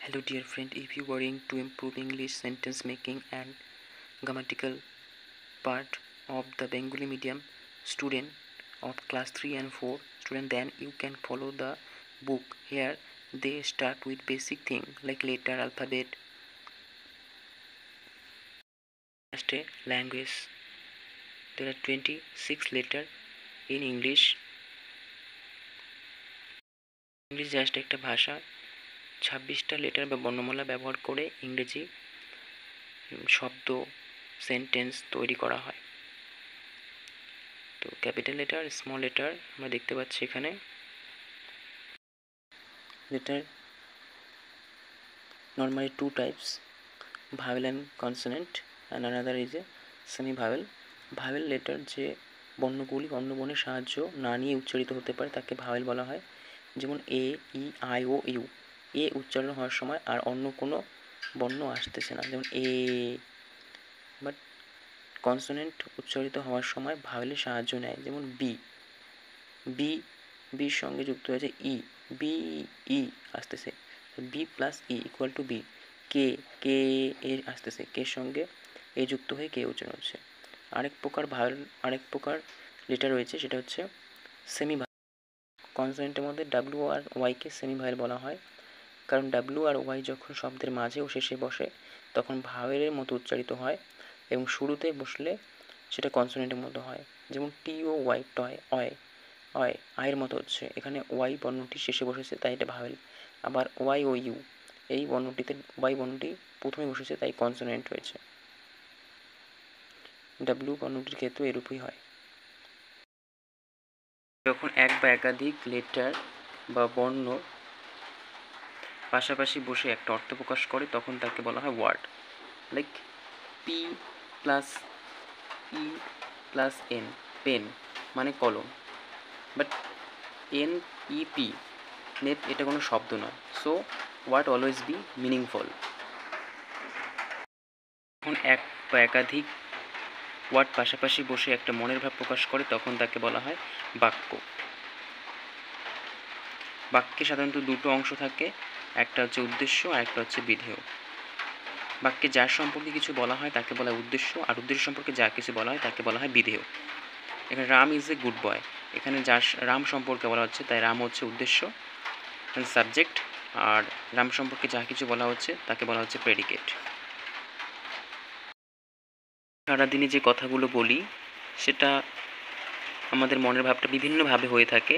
Hello dear friend, if you are worrying to improve English sentence making and grammatical part of the Bengali medium student of class 3 and 4 student, then you can follow the book. Here they start with basic thing like letter, alphabet, just a language. There are 26 letter in English. English just একটা ভাষা, 26টা letter বা বর্ণমালা ব্যবহার করে ইংরেজি শব্দ sentence তৈরি করা হয়। তো ক্যাপিটাল লেটার, স্মল লেটার আমরা দেখতে পাচ্ছি এখানে। Letter normally two types, vowel and consonant, and another is a semi vowel. Vowel letter যে বর্ণগুলি অন্য বর্ণের সাহায্য না নিয়ে উচ্চারিত হতে পারে তাকে ভাওয়েল বলা হয়। যেমন এ, ই, আই, ও, ইউ। এ উচ্চারণ হওয়ার সময় আর অন্য কোনো বর্ণ আসতেছে না, যেমন এ। বাট কনসোনেন্ট উচ্চারিত হওয়ার সময় ভাওয়েলের সাহায্য নেয়, যেমন বি। বি, বির সঙ্গে যুক্ত হয়েছে ই, বি ই আসতেছে, B plus E equal to B. K, K A আসতেছে, কের সঙ্গে এ যুক্ত হয়ে কে উচ্চারণ হচ্ছে। আরেক প্রকার লেটার রয়েছে, সেটা হচ্ছে সেমি ভাওয়েল। কনসোনেন্টের মধ্যে ডাব্লিউ আর ওয়াইকে সেমি ভাওয়েল বলা হয়, কারণ ডাব্লিউ আর ওয়াই যখন শব্দের মাঝে ও শেষে বসে তখন ভাওয়েলের মতো উচ্চারিত হয়, এবং শুরুতে বসলে সেটা কনসোনেন্টের মতো হয়। যেমন টি ও ওয়াই, টয়, অয়, অয় আয়ের মতো হচ্ছে, এখানে ওয়াই বর্ণটি শেষে বসেছে তাই এটা ভাওয়েল। আবার ওয়াই ও ইউ, এই বর্ণটিতে ওয়াই বর্ণটি প্রথমে বসেছে তাই কনসোনেন্ট হয়েছে। ডাব্লিউ বর্ণটির ক্ষেত্রে এরূপই হয়। যখন এক বা একাধিক লেটার বা বর্ণ পাশাপাশি বসে একটা অর্থ প্রকাশ করে তখন তাকে বলা হয় word. Like P plus E plus N, pen মানে কলম। But N E P, nep, এটা কোনো শব্দ নয়। So word always be meaningful. যখন এক বা একাধিক ওয়ার্ড পাশাপাশি বসে একটা মনের ভাব প্রকাশ করে তখন তাকে বলা হয় বাক্য। বাক্যে সাধারণত দুটো অংশ থাকে, একটা হচ্ছে উদ্দেশ্য আর একটা হচ্ছে বিধেয়। বাক্যে যার সম্পর্কে কিছু বলা হয় তাকে বলা হয় উদ্দেশ্য, আর উদ্দেশ্য সম্পর্কে যা কিছু বলা হয় তাকে বলা হয় বিধেয়। এখানে Ram is a good boy, এখানে যার রাম সম্পর্কে বলা হচ্ছে তাই রাম হচ্ছে উদ্দেশ্য সাবজেক্ট, আর রাম সম্পর্কে যা কিছু বলা হচ্ছে তাকে বলা হচ্ছে প্রেডিকেট। সারাদিনে যে কথাগুলো বলি সেটা আমাদের মনের ভাবটা বিভিন্নভাবে হয়ে থাকে,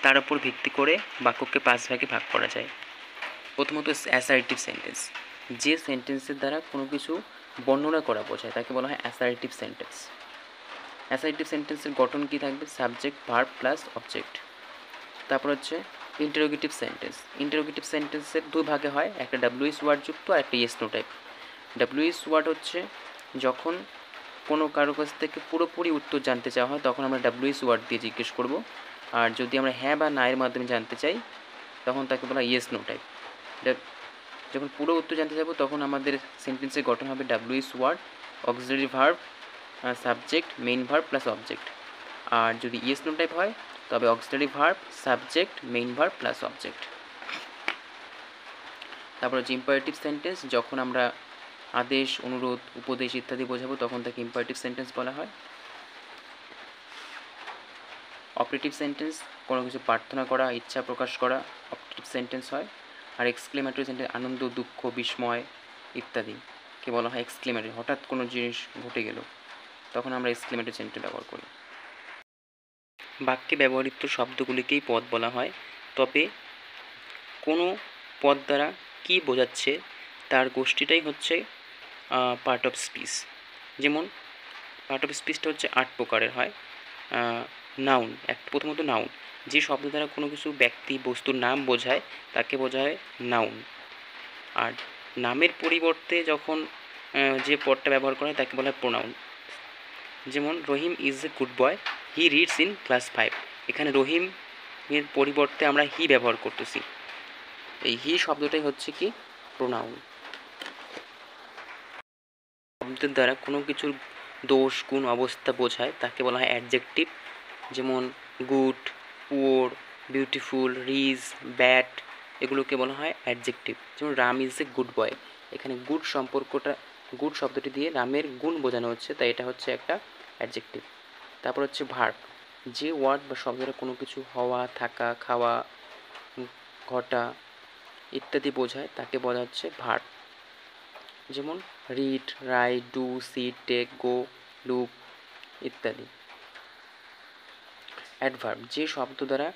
তার উপর ভিত্তি করে বাক্যকে 5 ভাগে ভাগ করা যায়। প্রথমত অ্যাসার্টিভ সেন্টেন্স, যে সেন্টেন্সের দ্বারা কোনো কিছু বর্ণনা করা বোঝায় তাকে বলা হয় অ্যাসার্টিভ সেন্টেন্স। অ্যাসার্টিভ সেন্টেন্সের গঠন কী থাকবে? Subject, verb plus object. তারপর হচ্ছে ইন্টারোগেটিভ সেন্টেন্স। ইন্টারোগেটিভ সেন্টেন্সের দুই ভাগে হয়, একটা ডাব্লিউএস ওয়ার্ড যুক্ত আর একটা yes no type. W S word হচ্ছে যখন কোনো কারো কাছ থেকে পুরোপুরি উত্তর জানতে চাওয়া হয় তখন আমরা ডাব্লিউএস ওয়ার্ড দিয়ে জিজ্ঞেস করব, আর যদি আমরা হ্যাঁ বা না এর মাধ্যমে জানতে চাই তখন তাকে বলা ইয়েস নো টাইপ। যখন পুরো উত্তর জানতে চাইবো তখন আমাদের সেন্টেন্সের গঠন হবে WH word, auxiliary verb, subject, main verb plus object. আর যদি ইয়েস নো টাইপ হয় তবে auxiliary verb, subject, main verb plus object. তারপর হচ্ছে ইম্পারেটিভ সেন্টেন্স, যখন আমরা আদেশ, অনুরোধ, উপদেশ ইত্যাদি বোঝাবো তখন তাকে ইম্পারেটিভ সেন্টেন্স বলা হয়। অপারেটিভ সেন্টেন্স, কোনো কিছু প্রার্থনা করা, ইচ্ছা প্রকাশ করা অপারেটিভ সেন্টেন্স হয়। আর এক্সক্লেমেটরি সেন্টেন্স, আনন্দ, দুঃখ, বিস্ময় ইত্যাদিকে বলা হয় এক্সক্লেমেটরি। হঠাৎ কোনো জিনিস ঘটে গেল তখন আমরা এক্সক্লেমেটরি সেন্টেন্স ব্যবহার করি। বাক্যে ব্যবহৃত শব্দগুলিকেই পদ বলা হয়, তবে কোনো পদ দ্বারা কী বোঝাচ্ছে তার গোষ্ঠীটাই হচ্ছে পার্ট অফ স্পিচ। যেমন পার্ট অফ স্পিচটা হচ্ছে 8 প্রকারের হয়। নাউন, প্রথমত নাউন, যে শব্দ দ্বারা কোনো কিছু ব্যক্তি বস্তুর নাম বোঝায় তাকে বোঝায় নাউন। আর নামের পরিবর্তে যখন যে পদটা ব্যবহার করা হয় তাকে বলা হয় প্রোনাউন। যেমন Rahim is a good boy, he reads in class 5। এখানে রহিম এর পরিবর্তে আমরা হি ব্যবহার করতেছি, এই হি শব্দটাই হচ্ছে কি প্রোনাউন। শব্দের দ্বারা কোনো কিছুর দোষ, গুণ, অবস্থা বোঝায় তাকে বলা হয় অ্যাডজেক্টিভ। যেমন good, poor, beautiful, rich, bad এগুলোকে বলা হয় অ্যাডজেক্টিভ। যেমন Ram is a good boy, এখানে গুড সম্পর্কটা, গুড শব্দটি দিয়ে রামের গুণ বোঝানো হচ্ছে, তাই এটা হচ্ছে একটা অ্যাডজেক্টিভ। তারপর হচ্ছে ভার্ব, যে ওয়ার্ড বা শব্দটা কোনো কিছু হওয়া, থাকা, খাওয়া, ঘটা ইত্যাদি বোঝায় তাকে বলা হচ্ছে ভার্ব। যেমন read, write, do, see, take, go, look ইত্যাদি। অ্যাডভার্ব, যে শব্দ দ্বারা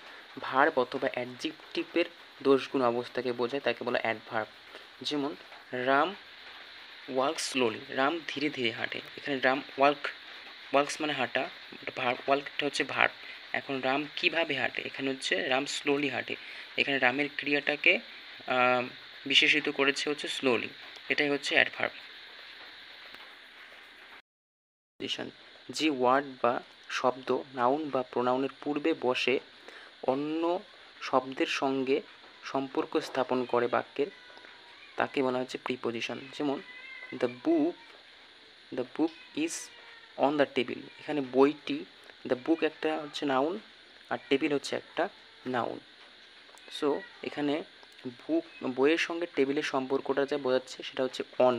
ভার্ব অথবা অ্যাডজেক্টিভের দোষগুণ অবস্থাকে বোঝায় তাকে বলা অ্যাডভার্ব। যেমন রাম ওয়ার্ক স্লোলি, রাম ধীরে ধীরে হাঁটে, এখানে রাম ওয়ার্কস মানে হাঁটা, ভার্ব, ওয়ার্কটা হচ্ছে ভার্ব। এখন রাম কিভাবে হাঁটে, এখানে হচ্ছে রাম স্লোলি হাঁটে, এখানে রামের ক্রিয়াটাকে বিশেষিত করেছে হচ্ছে স্লোলি, এটাই হচ্ছে অ্যাডভার্ব। যে ওয়ার্ড বা শব্দ নাউন বা প্রোনাউনের পূর্বে বসে অন্য শব্দের সঙ্গে সম্পর্ক স্থাপন করে বাক্যের, তাকে বলা হচ্ছে প্রিপোজিশন। যেমন the book is on the table, এখানে বইটি, দ্য বুক একটা হচ্ছে নাউন আর টেবিল হচ্ছে একটা নাউন। সো এখানে বইয়ের সঙ্গে টেবিলের সম্পর্কটা যা বোঝাচ্ছে সেটা হচ্ছে অন,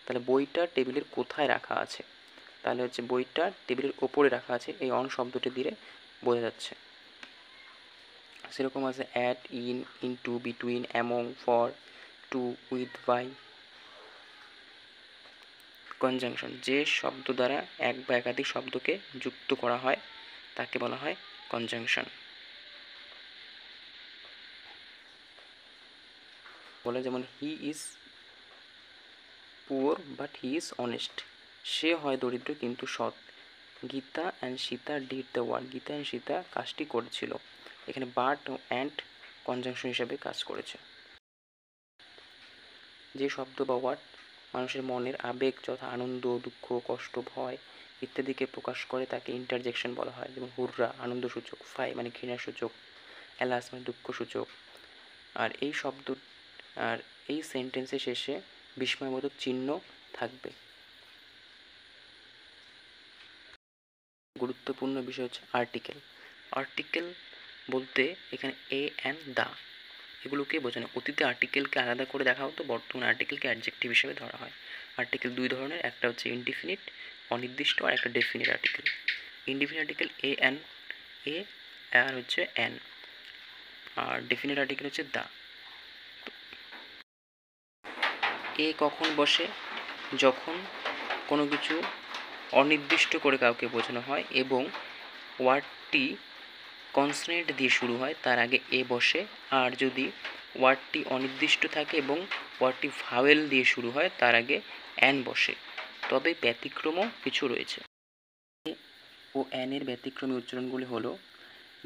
তাহলে বইটা টেবিলের কোথায় রাখা আছে, তাহলে হচ্ছে বইটা টেবিলের ওপরে রাখা আছে, এই অন শব্দটি দিয়ে বোঝা যাচ্ছে। সেরকম আছে at, in, into, between, among, for, to, with, by. Conjunction, যে শব্দ দ্বারা এক বা একাধিক শব্দকে যুক্ত করা হয় তাকে বলা হয় কনজাংশন। বলে যেমন he is poor but he is honest, সে হয় দরিদ্র কিন্তু সৎ। Gita and Sita did the work, Gita and Sita কাজটি করেছিল, এখানে বাট অ্যান্ড কনজাংশন হিসাবে কাজ করেছে। যে শব্দ বা ওয়ার্ড মানুষের মনের আবেগ যথা আনন্দ, দুঃখ, কষ্ট, ভয় ইত্যাদিকে প্রকাশ করে তাকে ইন্টারজেকশন বলা হয়। যেমন হুররা আনন্দসূচক, ফাই মানে ঘৃণাসূচক, অ্যালাস মানে দুঃখসূচক। আর এই শব্দ আর এই সেন্টেন্সের শেষে বিস্ময়বোধক চিহ্ন থাকবে। গুরুত্বপূর্ণ বিষয় হচ্ছে আর্টিকেল। আর্টিকেল বলতে এখানে এ অ্যান্ড দা এগুলোকে বোঝানো। অতীতে আর্টিকেলকে আলাদা করে দেখা হতো, বর্তমানে আর্টিকেলকে অ্যাডজেক্টিভ হিসেবে ধরা হয়। আর্টিকেল দুই ধরনের, একটা হচ্ছে ইনডিফিনিট অনির্দিষ্ট, আর একটা definite article. Indefinite article a আর হচ্ছে অ্যান, আর ডেফিনিট আর্টিকেল হচ্ছে দা। এ কখন বসে, যখন কোনো কিছু অনির্দিষ্ট করে কাউকে বোঝানো হয় এবং ওয়ার্ডটি কনসোনেন্ট দিয়ে শুরু হয় তার আগে এ বসে, আর যদি ওয়ার্ডটি অনির্দিষ্ট থাকে এবং ওয়ার্ডটি ভাওয়েল দিয়ে শুরু হয় তার আগে অ্যান বসে। তবে ব্যতিক্রমও কিছু রয়েছে। এ ও অ্যানের ব্যতিক্রমী উচ্চারণগুলি হলো,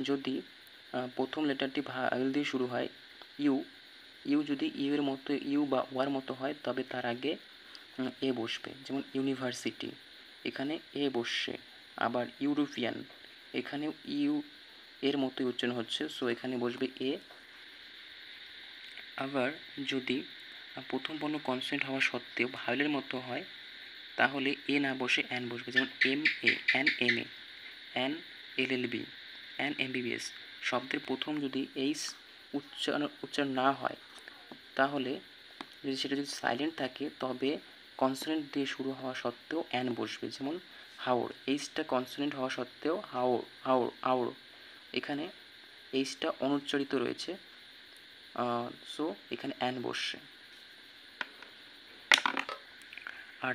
যদি প্রথম লেটারটি ভাওয়েল দিয়ে শুরু হয়, ইউ যদি ইউ এর মতো, ইউ বা ওয়ার মতো হয় তবে তার আগে এ বসবে। যেমন ইউনিভার্সিটি, এখানে এ বসছে। আবার ইউরোপিয়ান, এখানেও ইউ এর মতোই উচ্চারণ হচ্ছে, সো এখানে বসবে এ। আবার যদি প্রথম বর্ণ কনসোনেন্ট হওয়া সত্ত্বেও ভাওয়েলের মতো হয় তাহলে এ না বসে অ্যান বসবে। যেমন M A, an M A, an L L B, an MBBS. শব্দের প্রথম যদি এইচ উচ্চারণ না হয় তাহলে সেটা যদি সাইলেন্ট থাকে তবে কনসোনেন্ট দিয়ে শুরু হওয়া সত্ত্বেও অ্যান বসবে। যেমন হাওড়, এইচটা কনসোনেন্ট হওয়া সত্ত্বেও আউড়, এখানে এইচটা অনুচ্চারিত রয়েছে, সো এখানে অ্যান বসছে। আর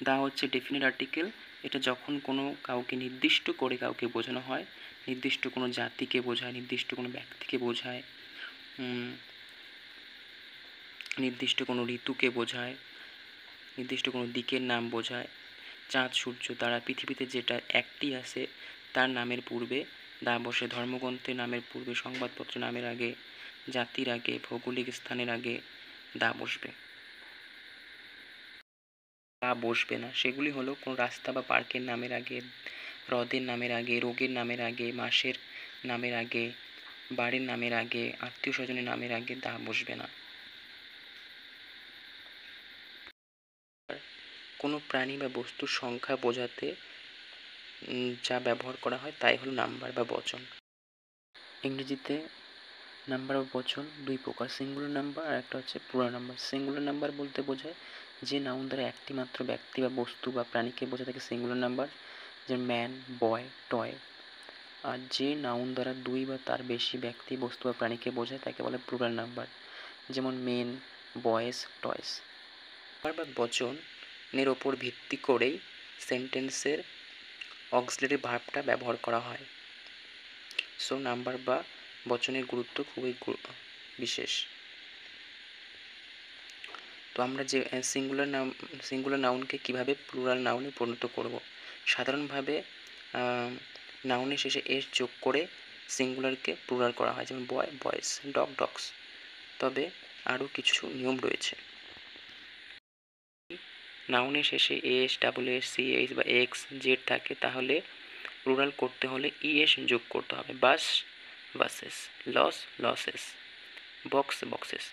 দা হচ্ছে ডেফিনিট আর্টিকেল, এটা যখন কোনো কাউকে নির্দিষ্ট করে কাউকে বোঝানো হয়, নির্দিষ্ট কোনো জাতিকে বোঝায়, নির্দিষ্ট কোনো ব্যক্তিকে বোঝায়, নির্দিষ্ট কোনো ঋতুকে বোঝায়, নির্দিষ্ট কোনো দিকের নাম বোঝায়। চাঁদ, সূর্য, তারা, পৃথিবীতে যেটা একটি আছে তার নামের পূর্বে দা বসে। ধর্মগ্রন্থের নামের পূর্বে, সংবাদপত্রের নামের আগে, জাতির আগে, ভৌগোলিক স্থানের আগে দা বসবে। দা বসবে না সেগুলি হলো কোনো রাস্তা বা পার্কের নামের আগে, হ্রদের নামের আগে, রোগের নামের আগে, মাসের নামের আগে, বাড়ির নামের আগে, আত্মীয় স্বজনের নামের আগে দা বসবে না। কোনো প্রাণী বা বস্তুর সংখ্যা বোঝাতে যা ব্যবহার করা হয় তাই হলো নাম্বার বা বচন। ইংরেজিতে নাম্বার অফ বচন দুই প্রকার, সিঙ্গুলার নাম্বার আর একটা হচ্ছে প্লুরাল নাম্বার। সিঙ্গুলার নাম্বার বলতে বোঝায় যে নাউন দ্বারা একটি মাত্র ব্যক্তি বা বস্তু বা প্রাণীকে বোঝায় তাকে সিঙ্গুলার নাম্বার, যেমন ম্যান, বয়, টয়। আর যে নাউন দ্বারা দুই বা তার বেশি ব্যক্তি, বস্তু বা প্রাণীকে বোঝায় তাকে বলে প্লুরাল নাম্বার, যেমন মেন, বয়েজ, টয়স। নাম্বার বা বচনের ওপর ভিত্তি করেই সেন্টেন্সের অক্সিলারি ভার্বটা ব্যবহার করা হয়। সো নাম্বার বা বচনের গুরুত্ব খুবই বিশেষ। তো আমরা যে সিঙ্গুলার নাউনকে কিভাবে প্লুরাল নাউনে পরিণত করব। সাধারণভাবে নাউনের শেষে এস যোগ করে সিঙ্গুলারকে প্লুরাল করা হয়, যেমন বয়, বয়েস, ডগ, ডগস। তবে আরও কিছু নিয়ম রয়েছে। নাউনের শেষে S, double S, C, H বা এক্স, জেড থাকে, তাহলে প্লুরাল করতে হলে ইএস যোগ করতে হবে। Bus, buses, loss, losses, box, boxes.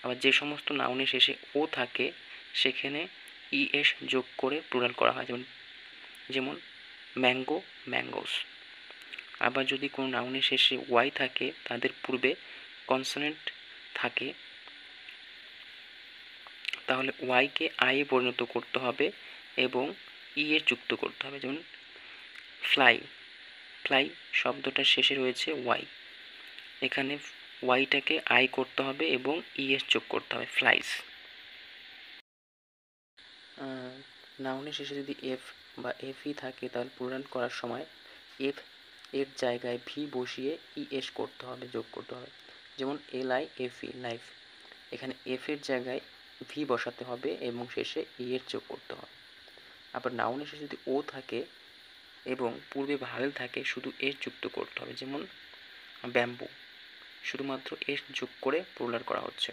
আবার যে সমস্ত নাউনের শেষে ও থাকে সেখানে ইএস যোগ করে প্লুরাল করা হয়, যেমন ম্যাঙ্গো, ম্যাঙ্গোস। আবার যদি কোনো নাউনের শেষে ওয়াই থাকে, তাদের পূর্বে কনসোনেন্ট থাকে, তাহলে ওয়াইকে আই এ পরিণত করতে হবে এবং ই এ যুক্ত করতে হবে, যেমন ফ্লাই, ফ্লাই শব্দটার শেষে রয়েছে ওয়াই, এখানে ওয়াইটাকে আই করতে হবে এবং ইএস যোগ করতে হবে, ফ্লাইস। নাউনের শেষে যদি এফ বা এফই থাকে তাহলে প্লুরাল করার সময় এফ এর জায়গায় ভি বসিয়ে ইএস করতে হবে, যোগ করতে হবে, যেমন LIFE, লাইফ। এখানে এফ এর জায়গায় ভি বসাতে হবে এবং শেষে ইএস যোগ করতে হবে। আবার নাউনের শেষে যদি ও থাকে এবং পূর্বে ভাওয়েল থাকে, শুধু এস যুক্ত করতে হবে, যেমন ব্যাম্বু, শুধুমাত্র এস যোগ করে প্লুরাল করা হচ্ছে।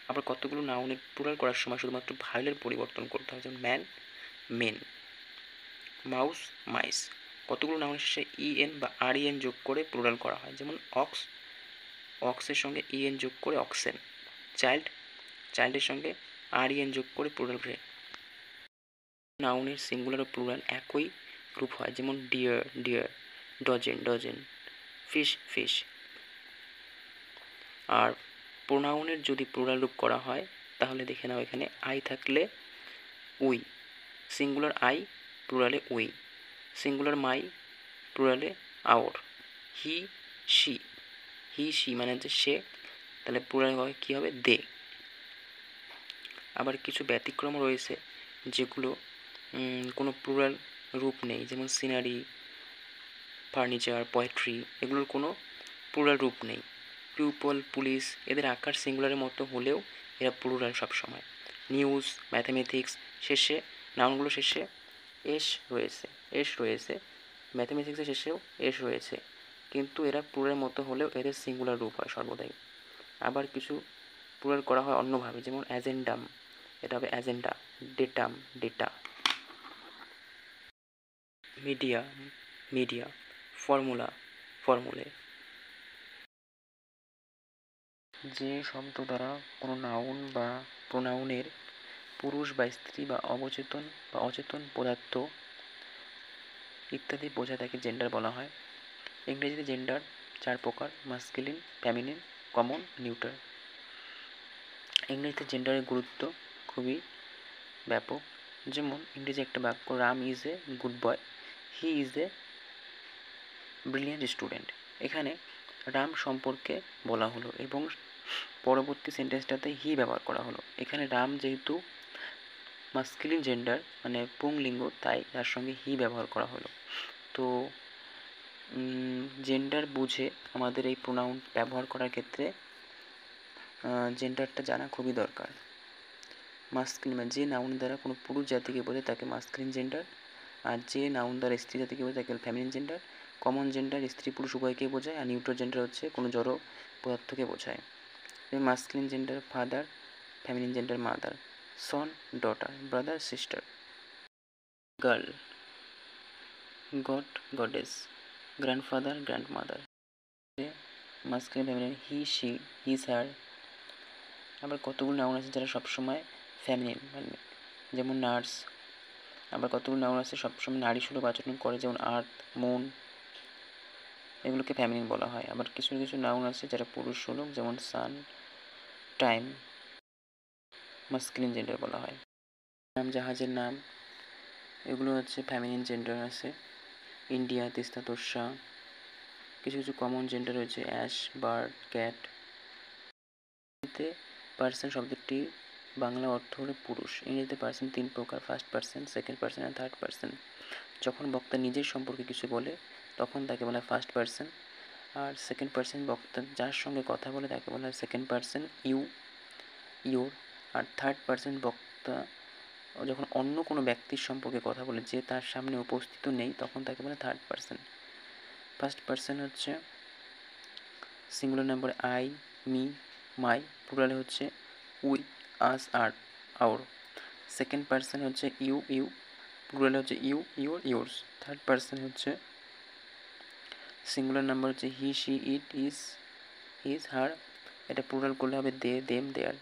আবার কতগুলো নাউনের প্লুরাল করার সময় শুধুমাত্র ভাওয়েলের পরিবর্তন করতে হবে, যেমন ম্যান, মেন, মাউস, মাইস। কতগুলো নাউনের শেষে ইএন বা আরইএন যোগ করে প্লুরাল করা হয়, যেমন অক্স, অক্সের সঙ্গে ইএন যোগ করে অক্সেন, চাইল্ড, চাইল্ডের সঙ্গে আরইএন যোগ করে প্লুরাল করে। নাউনের সিঙ্গুলার ও প্লুরাল একই রূপ হয়, যেমন deer, deer, dozen, dozen, fish, fish. আর প্রোনাউনের যদি প্লুরাল রূপ করা হয় তাহলে দেখে নাও, এখানে আই থাকলে উই, সিঙ্গুলার আই, প্লুরালে উই, সিঙ্গুলার মাই, প্লুরালে our, he, she, he, she মানে হচ্ছে সে, তাহলে প্লুরাল কী হবে, দে। আবার কিছু ব্যতিক্রম রয়েছে যেগুলো কোনো প্লুরাল রূপ নেই, যেমন সিনারি, ফার্নিচার, পোয়েট্রি, এগুলোর কোনো প্লুরাল রূপ নেই। পিপল, পুলিশ, এদের আকার সিঙ্গুলারের মতো হলেও এরা প্লুরাল সবসময়। নিউজ, ম্যাথামেটিক্স, শেষে নাউনগুলো শেষে এস রয়েছে, এস রয়েছে, ম্যাথামেটিক্সের শেষেও এস রয়েছে, কিন্তু এরা প্লুরালের মতো হলেও এদের সিঙ্গুলার রূপ হয় সর্বদাই। আবার কিছু প্লুরাল করা হয় অন্যভাবে, যেমন অ্যাজেন্ডাম, এটা হবে agenda, datum, data. Media, media, formula, ফর্মুলে। যে শব্দ দ্বারা কোনো নাউন বা প্রোনাউনের পুরুষ বা স্ত্রী বা অচেতন পদার্থ ইত্যাদি বোঝায় তাকে জেন্ডার বলা হয়। ইংরেজিতে জেন্ডার 4 প্রকার: মাস্কুলিন, ফেমিনিন, কমন, নিউট্রাল। ইংরেজিতে জেন্ডারের গুরুত্ব খুবই ব্যাপক। যেমন ইংরেজি একটা বাক্য, Ram is a good boy, he is a brilliant student. এখানে রাম সম্পর্কে বলা হলো এবং পরবর্তী সেন্টেন্সটাতে হি ব্যবহার করা হলো। এখানে রাম যেহেতু মাস্কুলিন জেন্ডার মানে পুংলিঙ্গ, তাই তার সঙ্গে হি ব্যবহার করা হলো। তো জেন্ডার বুঝে আমাদের এই প্রোনাউন ব্যবহার করার ক্ষেত্রে জেন্ডারটা জানা খুবই দরকার। মাস্কুলিন মানে যে নাউন দ্বারা কোনো পুরুষ জাতিকে বোঝায় তাকে মাস্কুলিন জেন্ডার, আর যে নাউন দ্বারা স্ত্রী জাতিকে বোঝায় তাকে ফেমিনিন জেন্ডার। কমন জেন্ডার স্ত্রী পুরুষ উভয়কেই বোঝায়, আর নিউট্রাল জেন্ডার হচ্ছে কোনো জড় পদার্থকে বোঝায়। Masculine gender father, feminine gender mother, son, daughter, brother, sister. Girl, god, goddess, grandfather, grandmother. Masculine, feminine, he, she, his, her. আবার কতগুলো নাউন আছে যারা সবসময় ফেমিনিন, মানে যেমন নার্স। আবার কতগুলো নাউন আছে সবসময় নারী সুলভ আচরণ করে, যেমন আর্থ, মুন, এগুলোকে ফ্যামিলিন বলা হয়। আবার কিছু কিছু নাউন আছে যারা পুরুষসূচক, যেমন সান, টাইম, মাস্কুলিন জেন্ডার বলা হয়। নাম, জাহাজের নাম, এগুলো হচ্ছে ফ্যামিলিন জেন্ডার আছে। ইন্ডিয়া, তিস্তা, তোর্ষা। কিছু কিছু কমন জেন্ডার রয়েছে, অ্যাশ, বার্ড, ক্যাট। এতে পার্সন শব্দটি বাংলা অর্থ হলো পুরুষ। ইংরেজিতে পার্সন 3 প্রকার: ফার্স্ট পার্সন, সেকেন্ড পার্সন আর থার্ড পার্সন। যখন বক্তা নিজের সম্পর্কে কিছু বলে তখন তাকে বলা হয় ফার্স্ট পার্সন। আর সেকেন্ড পার্সন বক্তা যার সঙ্গে কথা বলে তাকে বলা হয় সেকেন্ড পার্সন, ইউ, ইয়োর। আর থার্ড পার্সন বক্তা যখন অন্য কোনো ব্যক্তির সম্পর্কে কথা বলে যে তার সামনে উপস্থিত নেই তখন তাকে বলে থার্ড পার্সন। ফার্স্ট পার্সন হচ্ছে singular number I, me, my, প্লুরালে হচ্ছে উই, আস, আর, আওর। সেকেন্ড পার্সন হচ্ছে ইউ, ইউ, প্লুরালে হচ্ছে you, your, yours. Third person হচ্ছে সিঙ্গুলার নাম্বার হচ্ছে he, she, it, is, his, her. এটা প্লুরাল করলে হবে they, them, their.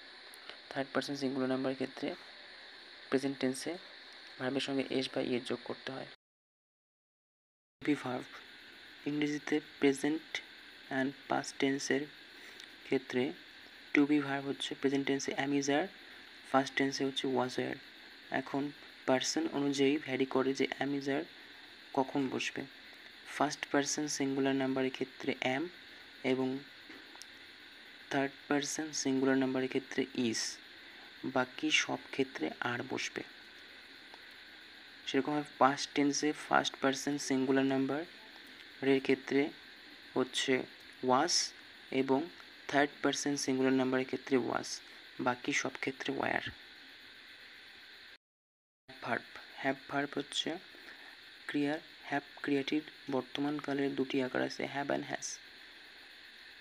Third person singular নাম্বারের ক্ষেত্রে প্রেজেন্ট টেন্সে ভার্বের সঙ্গে এস বা ইয়ের যোগ করতে হয়। টু বি ভার্ব ইংরেজিতে প্রেজেন্ট অ্যান্ড পাস্ট টেন্সের ক্ষেত্রে টু বি ভার্ব হচ্ছে প্রেজেন্ট টেন্সে অ্যাম, ইজ, আর, ফার্স্ট টেন্সে হচ্ছে ওয়াজ, ওয়্যার। এখন পার্সন অনুযায়ী ভ্যারি করে যে অ্যাম, ইজ, আর কখন বসবে। ফার্স্ট পার্সন সিঙ্গুলার নাম্বারের ক্ষেত্রে অ্যাম এবং থার্ড পার্সন সিঙ্গুলার নাম্বারের ক্ষেত্রে ইজ, বাকি সব ক্ষেত্রে আর বসবে। সেরকমভাবে পাস্ট টেন্সে ফার্স্ট পার্সন সিঙ্গুলার নাম্বারের ক্ষেত্রে হচ্ছে ওয়াজ এবং থার্ড পার্সন সিঙ্গুলার নাম্বারের ক্ষেত্রে ওয়াজ, বাকি সব ক্ষেত্রে ওয়্যার। ভার্ব, হ্যাভ ভার্ব হচ্ছে ক্রিয়ার হ্যাভ ক্রিয়াটির বর্তমানকালের দুটি আকার আছে, have and has.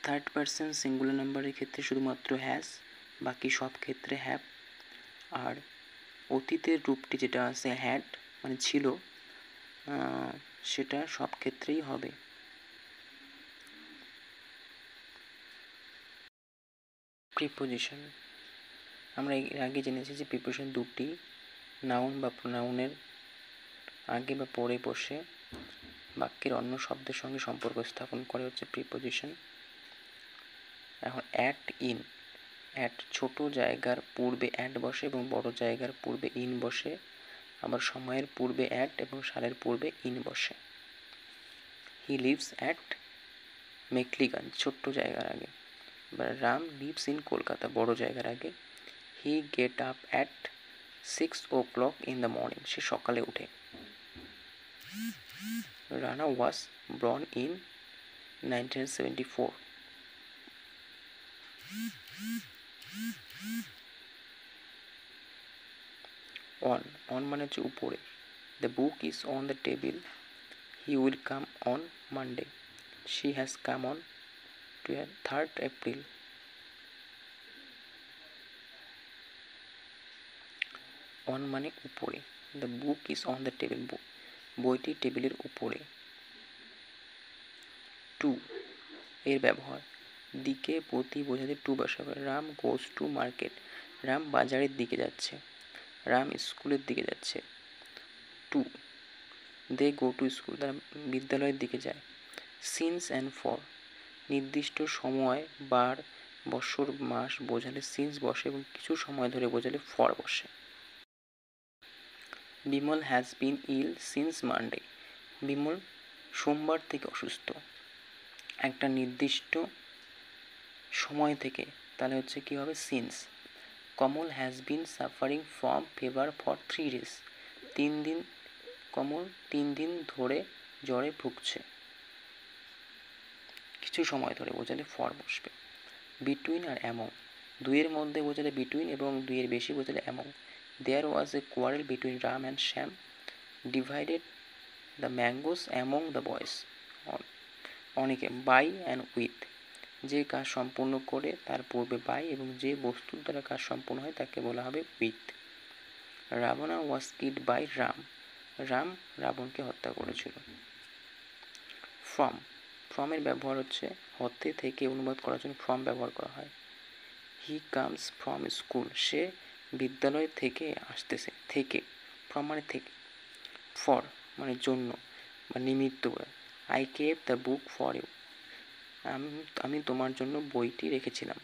Third person singular নাম্বারের ক্ষেত্রে শুধুমাত্র হ্যাজ, বাকি সব ক্ষেত্রে হ্যাভ। আর অতীতের রূপটি যেটা আছে হ্যাড মানে ছিল, সেটা সব ক্ষেত্রেই হবে। প্রিপোজিশন, আমরা এর আগে জেনেছি যে প্রিপোজিশন দুটি নাউন বা প্রোনাউনের আগে বা পরে বসে বাক্যের অন্য শব্দের সঙ্গে সম্পর্ক স্থাপন করে হচ্ছে প্রিপোজিশন। এখন অ্যাট, ইন। অ্যাট ছোট জায়গার পূর্বে অ্যাট বসে এবং বড় জায়গার পূর্বে ইন বসে, আবার সময়ের পূর্বে অ্যাট এবং সালের পূর্বে ইন বসে। হি লিভস অ্যাট মেকলিগঞ্জ, ছোট্ট জায়গার আগে। এবার রাম লিভস ইন কলকাতা, বড় জায়গার আগে। He get up at 6 o'clock in the morning, সে সকালে উঠে। Rana was born in 1974। On, on মানে হচ্ছে উপরে। The book is on the table, he will come on Monday, she has come on 3rd April। On মানে উপরে, the book is on the table, বইটি টেবিলের উপরে। টু এর ব্যবহার, দিকে প্রতি বোঝাতে টু বসাবে। Ram goes to market, Ram বাজারের দিকে যাচ্ছে। রাম স্কুলের দিকে যাচ্ছে। To they go to school, তারা বিদ্যালয়ের দিকে যায়। সিন্স অ্যান্ড ফর, নির্দিষ্ট সময়, বার, বছর, মাস বোঝালে সিন্স বসে এবং কিছু সময় ধরে বোঝালে ফর বসে। Bimal has been ill since Monday, Bimal সোমবার থেকে অসুস্থ। একটা নির্দিষ্ট সময় থেকে, তাহলে হচ্ছে কী হবে since. Kamal has been suffering from fever for 3 days, কমল 3 দিন ধরে জ্বরে ভুগছে। কিছু সময় ধরে বোঝালে ফর বসবে। বিটুইন আর অ্যামং, দুইয়ের মধ্যে বোঝালে বিটুইন এবং দুইয়ের বেশি বোঝালে among. There was a quarrel between Ram and Shyam, divided the mangoes among the boys. অনেকে বাই অ্যান্ড উইথ, যে কাজ সম্পূর্ণ করে তার পূর্বে বাই এবং যে বস্তুর দ্বারা কাজ সম্পূর্ণ হয় তাকে বলা হবে with. Ravana was killed by Ram, Ram রাবণকে হত্যা করেছিল। ফ্রম, ফ্রমের ব্যবহার হচ্ছে হতে থেকে অনুবাদ করার জন্য ফ্রম ব্যবহার করা হয়। হি কামস ফ্রম স্কুল, সে বিদ্যালয় থেকে আসতেছে। থেকে, ফ্রম মানে থেকে। ফর মানে জন্য বা নিমিত্ত, I kept the book for you, আমি তোমার জন্য বইটি রেখেছিলাম।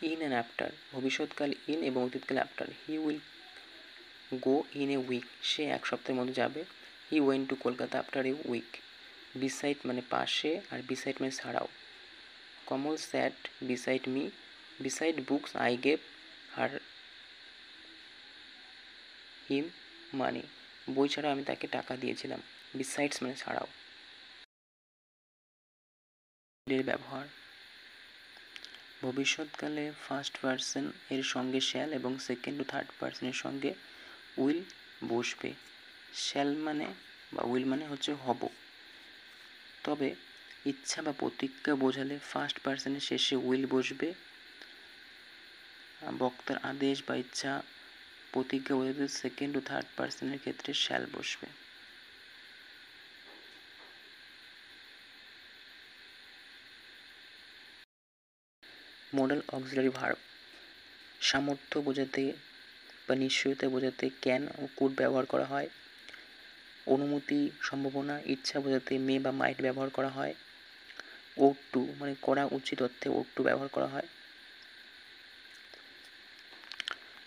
ইন অ্যান্ড আফটার, ভবিষ্যৎকাল ইন এবং অতীতকাল after. He will go in a week, সে এক সপ্তাহের মধ্যে যাবে। He went to Kolkata after a week. Beside মানে পাশে, আর বিসাইড মানে ছাড়াও। Kamal sat beside me, beside books I gave her him money, বই ছাড়াও আমি তাকে টাকা দিয়েছিলাম। বিসাইডস মানে ছাড়াও। এর ব্যবহার, ভবিষ্যৎকালে ফার্স্ট পার্সন এর সঙ্গে শ্যাল এবং সেকেন্ড ও থার্ড পার্সনের সঙ্গে উইল বসবে। শ্যাল মানে বা উইল মানে হচ্ছে হব, তবে ইচ্ছা বা প্রতিজ্ঞা বোঝালে ফার্স্ট পার্সনের শেষে উইল বসবে। বক্তার আদেশ বা ইচ্ছা প্রতিজ্ঞা বোঝাতে সেকেন্ড ও থার্ড পার্সনের ক্ষেত্রে শ্যাল বসবে। মডেল অক্সিলারি ভার্ব, সামর্থ্য বোঝাতে বা নিশ্চয়তা বোঝাতে ক্যান ও কুড ব্যবহার করা হয়। অনুমতি, সম্ভাবনা, ইচ্ছা বোঝাতে মে বা মাইট ব্যবহার করা হয়। ওট টু মানে করা উচিত অর্থে ওট টু ব্যবহার করা হয়।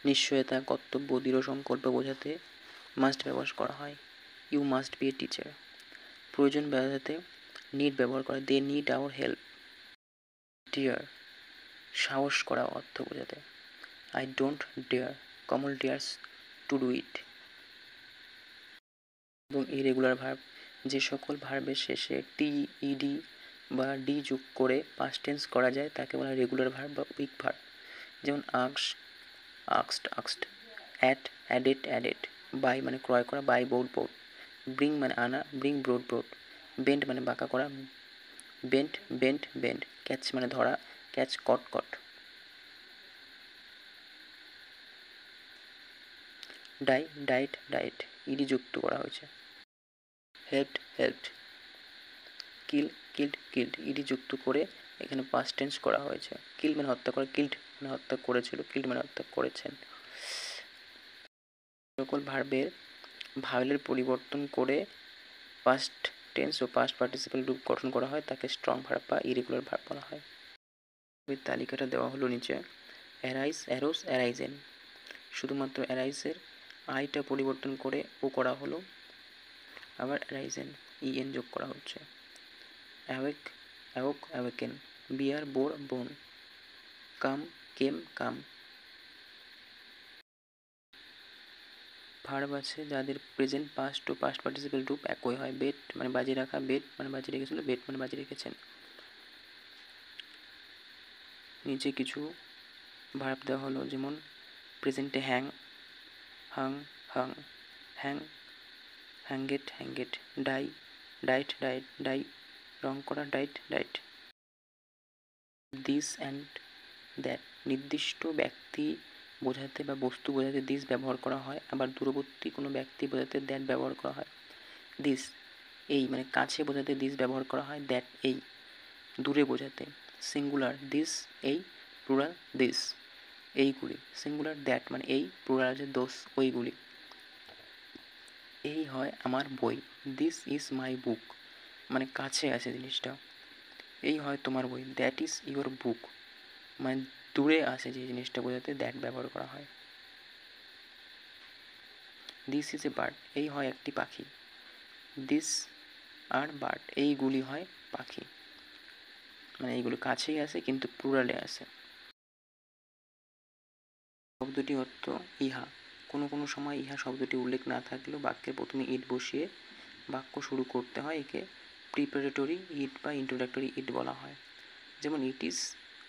নিশ্চয়তা, কর্তব্য, দৃঢ় সংকল্প বোঝাতে মাস্ট ব্যবহার করা হয়। You must be a teacher. প্রয়োজন বোঝাতে নিড ব্যবহার করা, they need our help. Dare, সাহস করা অর্থ বোঝাতে I don't dare, Kamal dares to do it. এবং ইরেগুলার ভার্ব, যে সকল ভার্বের শেষে টি, ইডি বা ডি যোগ করে পাস্ট টেন্স করা যায় তাকে বলা হয় রেগুলার ভার্ব বা উইক ভার্ব। যেমন আক্সড, আক্সড, আক্সড, অ্যাট, অ্যাডেড, অ্যাডেড। বাই মানে ক্রয় করা, বাই বোর্ড, বোর্ড। ব্রিং মানে আনা, ব্রিং ব্রোড, ব্রোড। বেন্ড মানে বাঁকা করা, বেন্ট, বেন্ট, বেন্ড। ক্যাচ মানে ধরা, ক্যাচ, কট, কট। ডাই, ডাইট, ডাইট, ইডি যুক্ত করা হয়েছে। Helped, helped. Kill, killed, killed, ED যুক্ত করে এখানে পাস্ট টেন্স করা হয়েছে। কিল মানে হত্যা করা, কিল্ড মানে হত্যা করেছিল, কিল্ড মানে হত্যা করেছেন। সকল ভার্বের ভাওয়েলের পরিবর্তন করে পাস্ট টেন্স ও পাস্ট পার্টিসিপাল রূপ গঠন করা হয় তাকে স্ট্রং ভার্ব বা ইরেগুলার ভার্ব বলা হয়। ওই তালিকাটা দেওয়া হলো নিচে। Arise, arose, arisen. শুধুমাত্র অ্যারাইজের আইটা পরিবর্তন করে ও করা হলো, আবার অ্যারাইজেন ইএন যোগ করা হচ্ছে। Awake, awoke, awaken. Bear, bore, born. Come, came, come. Verb আছে যাদের প্রেজেন্ট, পাস্ট ও পাস্ট পার্টিসিপাল রূপ একই হয়। বেট মানে বাজি রাখা, বেট মানে বাজি রেখেছিল, বেট মানে বাজি রেখেছেন। নিচে কিছু ভার্ব দেওয়া হলো, যেমন প্রেজেন্টে hang, Hang, Hang. Hang, হ্যাঙ্গেট, হ্যাঙ্গেট। Die, ডাইট, ডাইট, ডাই। রং করা, ডাইট, ডাইট। দিস অ্যান্ড দ্যাট, নির্দিষ্ট ব্যক্তি বোঝাতে বা বস্তু বোঝাতে দিস ব্যবহার করা হয়, আবার দূরবর্তী কোনো ব্যক্তি বোঝাতে দ্যাট ব্যবহার করা হয়। দিস, এই মানে কাছে বোঝাতে দিস ব্যবহার করা হয়, দ্যাট এই দূরে বোঝাতে। সিঙ্গুলার, দিস এই, প্লুরাল দিস এইগুলি। সিঙ্গুলার দ্যাট মানে এই, প্লুরাল আছে দোস ওইগুলি। এই হয় আমার বই, দিস ইজ মাই বুক মানে কাছে আছে জিনিসটা। এই হয় তোমার বই, দ্যাট ইজ ইউর বুক মানে দূরে আছে যে জিনিসটা বোঝাতে দ্যাট ব্যবহার করা হয়। দিস ইজ এ বার্ড, এই হয় একটি পাখি, দিস আর বার্ড এইগুলি হয় পাখি মানে এইগুলো কাছেই আছে কিন্তু প্লুরালে আছে। শব্দটি অর্থ ইহা, কোনো কোনো সময় ইহা শব্দটি উল্লেখ না থাকলেও বাক্যের প্রথমে ইট বসিয়ে বাক্য শুরু করতে হয়, একে প্রিপারেটরি ইট বা ইন্ট্রোডাক্টরি ইট বলা হয়। যেমন ইট ইজ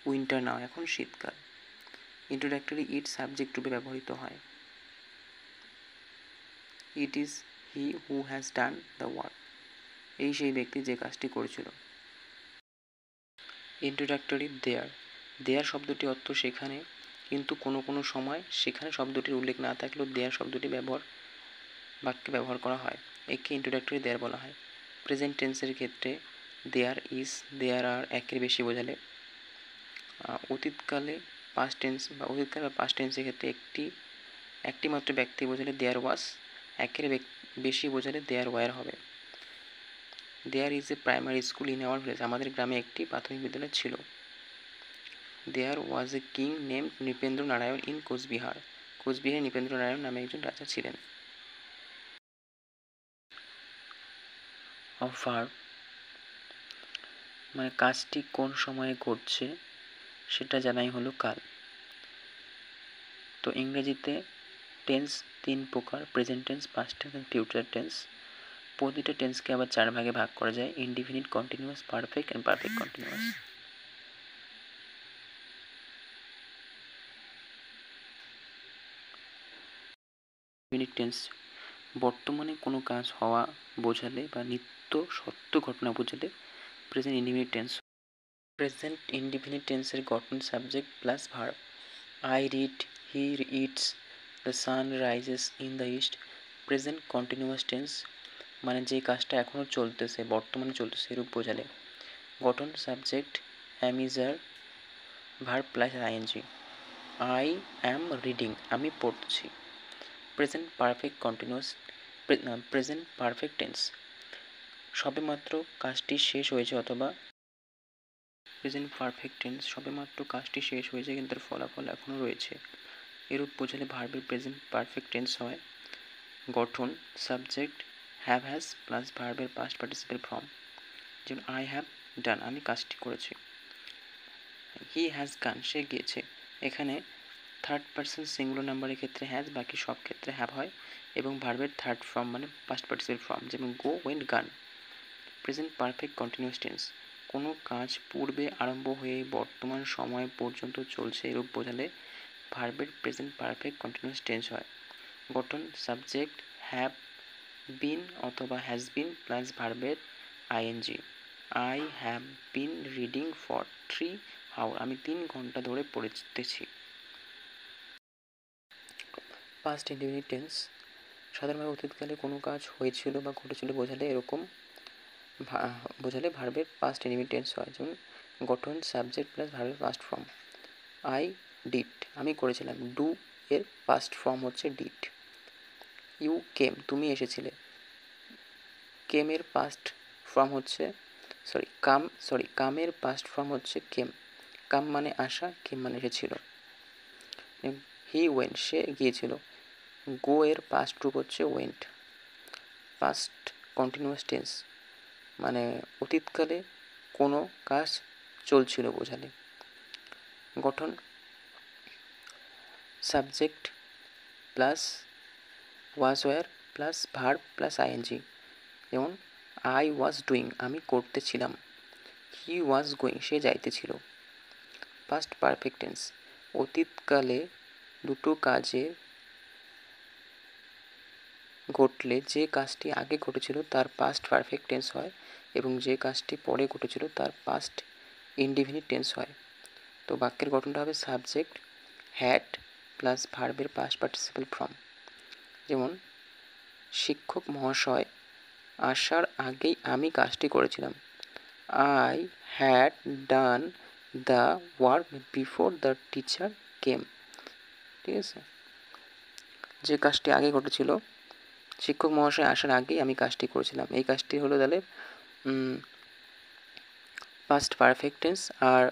উইন্টার নাও, এখন শীতকাল। ইন্ট্রোডাক্টরি ইট সাবজেক্ট রূপে ব্যবহৃত হয়। It is he who has done the work, এই সেই ব্যক্তি যে কাজটি করেছিল। ইন্ট্রোডাক্টরি দেয়ার, দেয়ার শব্দটি অর্থ সেখানে, কিন্তু কোনো কোনো সময় সেখানে শব্দটির উল্লেখ না থাকলেও দেয়ার শব্দটি বাক্যে ব্যবহার করা হয়, একে ইন্ট্রোডাক্টরি দেয়ার বলা হয়। প্রেজেন্ট টেন্সের ক্ষেত্রে দেয়ার ইজ, দেয়ার আর একের বেশি বোঝালে। অতীতকালে পাস্ট টেন্স বা অতীতকাল বা পাস্ট টেন্সের ক্ষেত্রে একটি মাত্র ব্যক্তি বোঝালে দেয়ার ওয়াজ, একের বেশি বোঝালে দেয়ার ওয়ার হবে। There is a primary school in our village, আমাদের গ্রামে একটি প্রাথমিক বিদ্যালয় ছিল। There was a king name Nripendra Narayan in Cooch, Behar Nripendra Narayan নামে একজন রাজা ছিলেন। অফ ভার্ব মানে কাজটি কোন সময়ে ঘটছে সেটা জানাই হলো কাল। তো ইংরেজিতে টেন্স 3 প্রকার, present tense, past tense and future tense. প্রতিটা টেন্সকে আবার 4 ভাগে ভাগ করা যায়, indefinite, continuous, perfect and perfect continuous. Indefinite tense বর্তমানে কোনো কাজ হওয়া বোঝালে বা নিত্য সত্য ঘটনা বোঝালে present indefinite tense. Present indefinite টেন্সের গঠন subject plus verb. I read, he eats, the sun rises in the east. Present continuous tense মানে যে কাজটা এখনও চলতেছে, বর্তমানে চলতেছে এরূপ বোঝালে। গঠন subject am is are, verb plus ING. I am reading, আমি পড়ছি। Present perfect continuous, present perfect tense সবেমাত্র কাজটি শেষ হয়েছে অথবা প্রেজেন্ট পারফেক্ট টেন্স সবেমাত্র কাজটি শেষ হয়েছে কিন্তু তার ফলাফল এখনও রয়েছে, এরূপ বোঝালে ভার্বের প্রেজেন্ট পারফেক্ট টেন্স হয়। গঠন সাবজেক্ট হ্যাভ হ্যাজ প্লাস ভার্বের পাস্ট পার্টিসিপেল ফর্ম, যেমন আই হ্যাভ ডান, আমি কাজটি করেছি। হি হ্যাজ গান, সে গিয়েছে। এখানে থার্ড পার্সন সিঙ্গুলার নাম্বারের ক্ষেত্রে হ্যাজ, বাকি সব ক্ষেত্রে হ্যাভ হয় এবং ভার্বের থার্ড ফর্ম মানে পাস্ট পার্টিসিপেল ফর্ম, যেমন গো, ওয়েন্ট, গান। প্রেজেন্ট পারফেক্ট কন্টিনিউয়াস টেন্স কোনো কাজ পূর্বে আরম্ভ হয়ে বর্তমান সময় পর্যন্ত চলছে এরূপ বোঝালে ভার্বের প্রেজেন্ট পারফেক্ট কন্টিনিউয়াস টেন্স হয়। গঠন সাবজেক্ট হ্যাভ বিন অথবা হ্যাজ বিন প্লাস ভার্বের ING. I have been reading for 3 hour, আমি 3 ঘন্টা ধরে পড়তেছি। পাস্ট ইনডিফিনিট টেন্স সাধারণভাবে অতীতকালে কোনো কাজ হয়েছিল বা ঘটেছিল বোঝালে এরকম বোঝালে ভার্বের পাস্ট ইনডিফিনিট টেন্স হয়, যেমন গঠন সাবজেক্ট প্লাস ভার্বের পাস্ট ফর্ম। আই ডিড, আমি করেছিলাম। ডু এর পাস্ট ফর্ম হচ্ছে ডিড। ইউ কেম, তুমি এসেছিলে। কেমের পাস্ট ফর্ম হচ্ছে কামের পাস্ট ফর্ম হচ্ছে কেম। কাম মানে আসা, কেম মানে এসেছিল। হি ওয়েন্ট, সে গিয়েছিল। গো এর পাস্ট রূপ হচ্ছে ওয়েন্ট। পাস্ট কন্টিনিউয়াস টেন্স মানে অতীতকালে কোনো কাজ চলছিল বোঝালে। গঠন subject plus was were plus verb plus ING, যেমন আই ওয়াজ ডুইং, আমি করতেছিলাম। হি ওয়াজ গোয়িং, সে যাইতেছিল। পাস্ট পারফেক্ট টেন্স অতীতকালে দুটো কাজে ঘটলে যে কাজটি আগে ঘটেছিল তার পাস্ট পারফেক্ট টেন্স হয় এবং যে কাজটি পরে ঘটেছিল তার পাস্ট ইনডিফিনিট টেন্স হয়। তো বাক্যের গঠনটা হবে সাবজেক্ট হ্যাড প্লাস ভার্বের পাস্ট পার্টিসিপেল ফর্ম, যেমন শিক্ষক মহাশয় আসার আগেই আমি কাজটি করেছিলাম। I had done the work before the teacher came. ঠিক আছে, যে কাজটি আগে ঘটেছিল, শিক্ষক মহাশয় আসার আগেই আমি কাজটি করেছিলাম, এই কাজটি হলো তাহলে পাস্ট পারফেক্ট টেন্স। আর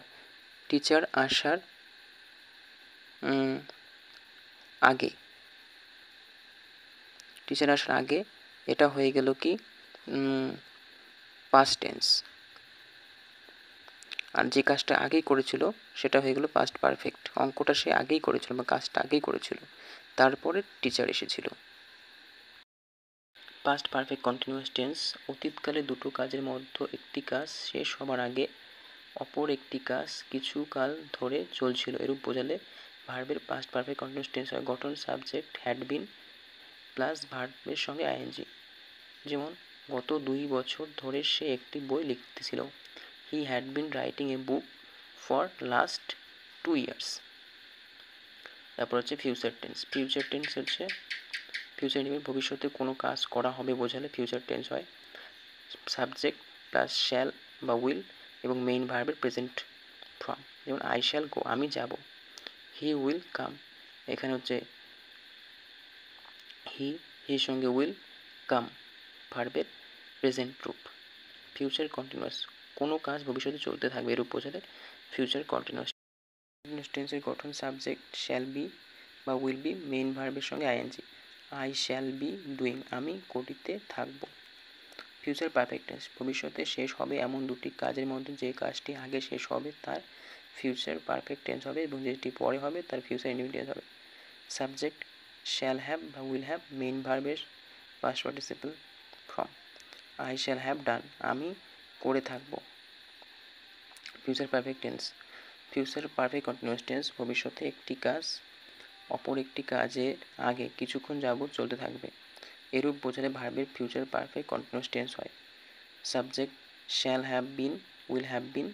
টিচার আসার আগে, টিচার আসার আগে এটা হয়ে গেল কি পাস্ট টেন্স, আর যে কাজটা আগেই করেছিল সেটা হয়ে গেল পাস্ট পারফেক্ট। অঙ্কটা সে আগেই করেছিল বা কাজটা আগেই করেছিল, তারপরে টিচার এসেছিল। পাস্ট পারফেক্ট কন্টিনিউয়াস টেন্স অতীতকালে দুটো কাজের মধ্যে একটি কাজ শেষ হবার আগে অপর একটি কাজ কিছু কাল ধরে চলছিল এরূপ বোঝালে ভার্বের পাস্ট পারফেক্ট কন্টিনিউয়াস টেন্স হয়। গঠন সাবজেক্ট হ্যাড বিন প্লাস ভার্বের সঙ্গে আইএনজি, যেমন গত 2 বছর ধরে সে একটি বই লিখতেছিল। He had been writing a book for last 2 years। তারপর হচ্ছে ফিউচার টেন্স। ফিউচার টেন্স হচ্ছে ফিউচার ইন্ডিফিনিট ভবিষ্যতে কোনো কাজ করা হবে বোঝালে ফিউচার টেন্স হয়। সাবজেক্ট প্লাস শ্যাল বা উইল এবং মেইন ভার্বের প্রেজেন্ট ফর্ম, যেমন আই শ্যাল গো, আমি যাব। হি উইল কাম, এখানে হচ্ছে হির সঙ্গে উইল কাম ভার্বের প্রেজেন্ট রূপ। ফিউচার কন্টিনিউয়াস, কোনো কাজ ভবিষ্যতে চলতে থাকবে এরূপ বোঝালে ফিউচার কন্টিনিউয়াস। কন্টিনিউয়াস টেন্সের গঠন সাবজেক্ট শ্যাল বি বা উইল বি, মেইন ভার্বের সঙ্গে ING. I shall be doing, আমি করিতে থাকব। ফিউচার পারফেক্ট টেন্স, ভবিষ্যতে শেষ হবে এমন দুটি কাজের মধ্যে যে কাজটি আগে শেষ হবে তার ফিউচার পারফেক্ট টেন্স হবে এবং যেটি পরে হবে তার ফিউচার ইনডিফিনিট হবে। সাবজেক্ট শ্যাল হ্যাভ বা উইল হ্যাভ, মেইন ভার্বের past participle form. I shall have done, আমি করে থাকব। Future perfect tense, future perfect continuous tense, ভবিষ্যতে একটি কাজ অপর একটি কাজের আগে কিছুক্ষণ যাবৎ চলতে থাকবে এরূপ বোঝালে ভার্বের ফিউচার পারফেক্ট কন্টিনিউয়াস টেন্স হয়। Subject shall have been, will have been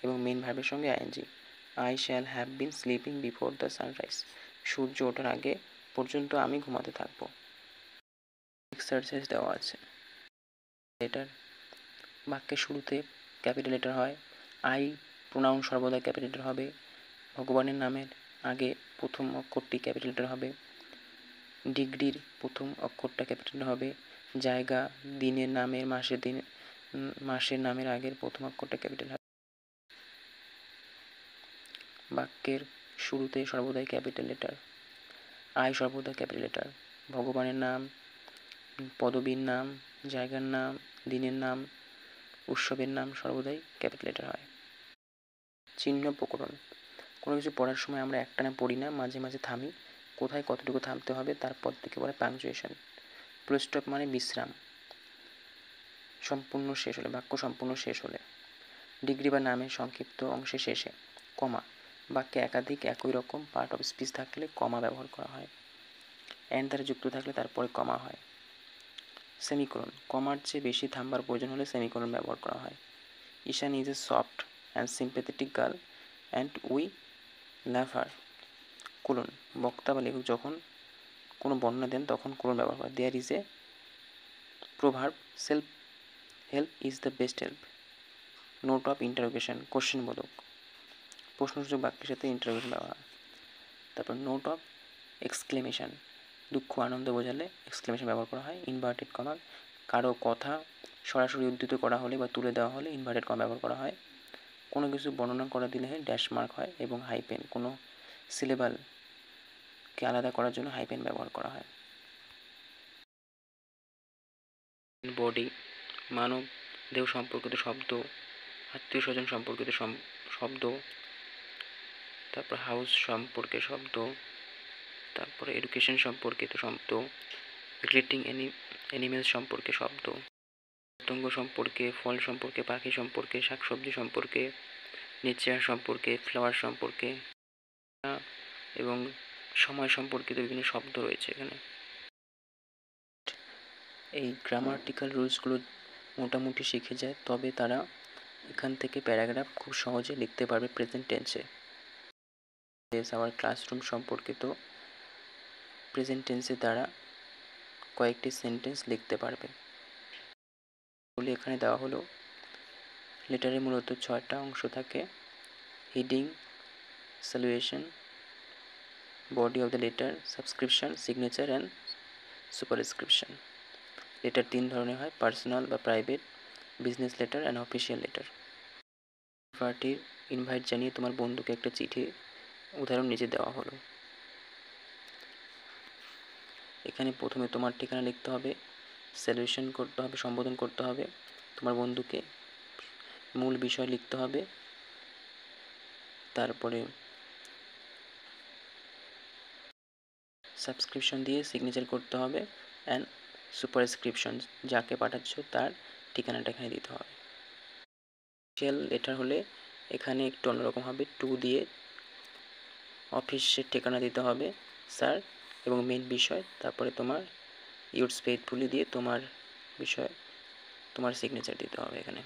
এবং মেইন ভার্বের সঙ্গে ING. I shall have been sleeping before the sunrise, সূর্য ওঠার আগে পর্যন্ত আমি ঘুমাতে থাকব। এক্সারসাইজ দেওয়া আছে। লেটার, বাক্যের শুরুতে ক্যাপিটাল লেটার হয়। আই প্রোনাউন সর্বদা ক্যাপিটাল লেটার হবে। ভগবানের নামের আগে প্রথম অক্ষরটি ক্যাপিটাল লেটার হবে। ডিগ্রির প্রথম অক্ষরটা ক্যাপিটাল হবে। জায়গা, দিনের নামের, মাসের নামের আগের প্রথম অক্ষরটা ক্যাপিটাল হবে। বাক্যের শুরুতে সর্বদাই ক্যাপিটাল লেটার। আই সর্বদা ক্যাপিটাল লেটার। ভগবানের নাম, পদবীর নাম, জায়গার নাম, দিনের নাম, উৎসবের নাম সর্বদাই ক্যাপিটাল লেটার হয়। চিহ্ন প্রকরণ, কোনো কিছু পড়ার সময় আমরা একটানা পড়ি না, মাঝে মাঝে থামি। কোথায় কতটুকু থামতে হবে তারপর থেকে বলে পাংচুয়েশন। ফুল স্টপ মানে বিশ্রাম, সম্পূর্ণ শেষ হলে, বাক্য সম্পূর্ণ শেষ হলে। ডিগ্রি বা নামের সংক্ষিপ্ত অংশের শেষে। কমা, বাক্যে একাধিক একই রকম পার্ট অফ স্পিচ থাকলে কমা ব্যবহার করা হয়। অ্যান্ড দ্বারা যুক্ত থাকলে তারপরে কমা হয়। সেমিকোলন, কমার চেয়ে বেশি থামবার প্রয়োজন হলে সেমিকোলন ব্যবহার করা হয়। Ishan is a soft and sympathetic girl and we love her. Colon, বক্তা বা লেখক যখন কোনো বর্ণনা দেন তখন কোলন ব্যবহার করে। There is a proverb, self help is the best help. Note of interrogation, question বোধক, প্রশ্নসূচক বাক্যের সাথে ইন্টারোগেশন ব্যবহার। তারপর নোট অফ এক্সক্লেমেশন, দুঃখ আনন্দ বোঝালে এক্সক্লেমেশন ব্যবহার করা হয়। ইনভার্টেড কমা, কারো কথা সরাসরি উদ্ধৃত করা হলে বা তুলে দেওয়া হলে ইনভার্টেড কমা ব্যবহার করা হয়। কোনো কিছু বর্ণনা করা দিলে ড্যাশ মার্ক হয়। এবং হাইপেন, কোনো সিলেবালকে আলাদা করার জন্য হাইপেন ব্যবহার করা হয়। বডি, মানব দেহ সম্পর্কিত শব্দ, আত্মীয় স্বজন সম্পর্কিত শব্দ, তারপর হাউস সম্পর্কে শব্দ, তারপরে এডুকেশন সম্পর্কিত শব্দ, রিলেটিং অ্যানিমেলস সম্পর্কে শব্দ, পতঙ্গ সম্পর্কে, ফল সম্পর্কে, পাখি সম্পর্কে, শাকসবজি সম্পর্কে, নেচার সম্পর্কে, ফ্লাওয়ার সম্পর্কে এবং সময় সম্পর্কিত বিভিন্ন শব্দ রয়েছে এখানে। এই গ্রামাটিক্যাল রুলসগুলো মোটামুটি শিখে যায় তবে তারা এখান থেকে প্যারাগ্রাফ খুব সহজে লিখতে পারবে প্রেজেন্ট টেন্সে। আওয়ার ক্লাসরুম সম্পর্কিত প্রেজেন্ট টেন্সের দ্বারা কয়েকটি সেন্টেন্স লিখতে পারবে। বলে এখানে দেওয়া হলো, লেটারে মূলত 6টা অংশ থাকে। Heading, salutation, body of the letter, subscription, signature and superscription. Letter 3 ধরনের হয়, পার্সোনাল বা private, business letter and official letter. পার্টির ইনভাইট জানিয়ে তোমার বন্ধুকে একটা চিঠি, উদাহরণ নিচে দেওয়া হলো। এখানে প্রথমে তোমার ঠিকানা লিখতে হবে, স্যালুয়েশন করতে হবে, সম্বোধন করতে হবে, তোমার বন্ধুকে মূল বিষয় লিখতে হবে, তারপরে সাবস্ক্রিপশন দিয়ে সিগনেচার করতে হবে অ্যান্ড সুপারস্ক্রিপশন, যাকে পাঠাচ্ছ তার ঠিকানাটা এখানে দিতে হবে। অফিসিয়াল লেটার হলে এখানে একটু অন্যরকম হবে, টু দিয়ে অফিসের ঠিকানা দিতে হবে, স্যার, এবং মেন বিষয়, তারপরে তোমার ইউরস ফেইথফুলি দিয়ে তোমার বিষয়, তোমার সিগনেচার দিতে হবে এখানে।